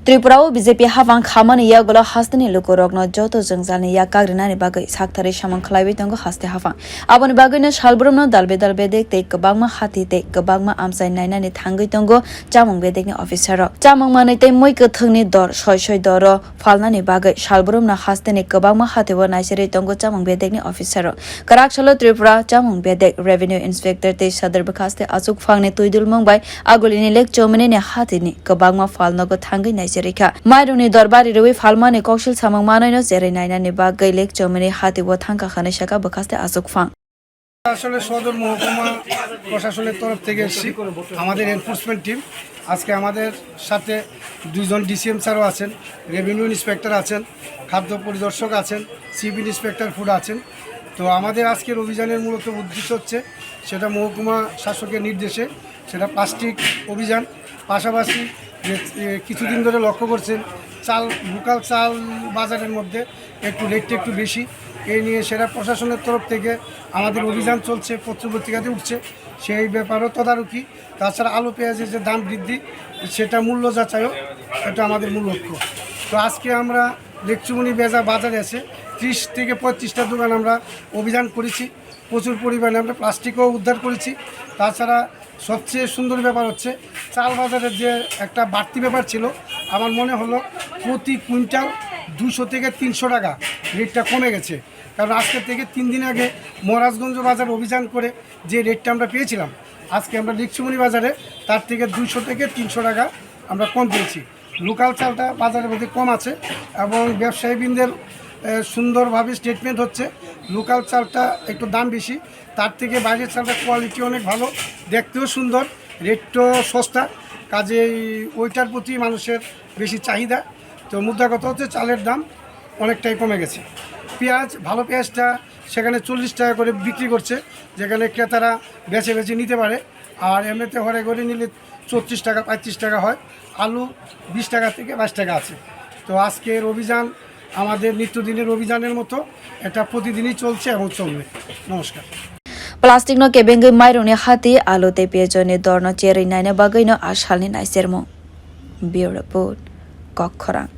Tripura BJP hafang khamani ya gola hastani lukorogno joto jengjalni ya kagrinani bagai saktari samang khlaibai tongo haste hafang aboni bagaino salbromno dalbe bedek tei kebangma hati tei kebangma amsai nainani thangai tongo chamung bedekni officer chamung manai tei moi kethungni dor soi dor falnani bagai salbromna hastani kebangma hatio naicherwi tongo chamung bedekni officer kwrak salo Tripura chamung bedek revenue inspector tei Sadar bwkhaste achukphang ni tuidul mongbai aulini lek chowmony ni hati ni kebangma falnogo thangai naicherwikha mairom ni dorbari rwi falmani koksil chamung manaino jerai naina ni bagwi lek chowmony hati o thangkha khane shaka bwkhaste achukphang আসলে সদর মহকুমা প্রশাসনের তরফ থেকে এসেছি আমাদের enforcement team আজকে আমাদের সাথে দুইজন ডিসিএম স্যারও আছেন রেভিনিউ ইন্সপেক্টর আছেন খাদ্য পরিদর্শক আছেন সিভিল ইন্সপেক্টর ফুড আছেন তো আমাদের আজকের অভিযানের মূলত উদ্দেশ্য হচ্ছে সেটা মহকুমা শাসকের নির্দেশে সেটা প্লাস্টিক অভিযান পাশাপাশি কিছুদিন ধরে লক্ষ্য করছেন চাল লোকাল চাল বাজারের মধ্যে রেটটা একটু বেশি এই নিয়ে সেটা প্রশাসনের তরফ থেকে আমাদের অভিযান চলছে পত্রপত্রিকাতে উঠছে সেই ব্যাপারও তদারকি তাছাড়া আলু পেঁয়াজের যে দাম বৃদ্ধি সেটা মূল্য যাচাইও এটা আমাদের মূল লক্ষ্য তো আজকে আমরা লেকচুমনি বাজারে আছে 30 থেকে 35টা দোকান আমরা অভিযান করেছি প্রচুর পরিমাণে আমরা প্লাস্টিকও উদ্ধার করেছি তাছাড়া সবচেয়ে সুন্দর ব্যাপার হচ্ছে চাল বাজারের যে একটা বাড়তি ব্যাপার ছিল আমার মনে হলো প্রতি কুইন্টাল 200 থেকে 300 টাকা রেটটা কমে গেছে কারণ আজকে থেকে 3 দিন আগে মহারাজগঞ্জ বাজার অভিযান করে যে রেটটা আমরা পেয়েছিলাম আজকে আমরা লেকচুমনি বাজারে তার থেকে 200 থেকে 300 টাকা আমরা কম পেয়েছি লোকাল চালটা বাজারের মধ্যে কম আছে এবং ব্যবসায়ীবৃন্দের সুন্দরভাবে স্টেটমেন্ট হচ্ছে লোকাল চালটা একটু দাম বেশি তার থেকে বাইরের চালটা কোয়ালিটি অনেক ভালো দেখতেও সুন্দর রেটও সস্তা কাজেই ওইটার প্রতি মানুষের বেশি চাহিদা তো মুদ্রা কথা হচ্ছে চালের দাম অনেকটাই কমে গেছে পেঁয়াজ ভালো পেঁয়াজটা সেখানে 40 টাকা করে বিক্রি করছে যেখানে ক্রেতারা বেছে নিতে পারে আর এমনিতে ঘরে করে নিলে 34 টাকা 35 টাকা হয় আলু 20 টাকা থেকে 22 টাকা আছে তো আজকের অভিযান আমাদের নিত্যদিনের অভিযানের মতো এটা প্রতিদিনই চলছে এবং চলবে নমস্কার Plastic no kebengwi mairom ni hati alo te pejow ni dor no cherwi naina bagwi no asalni naicherna Bureau report kwrak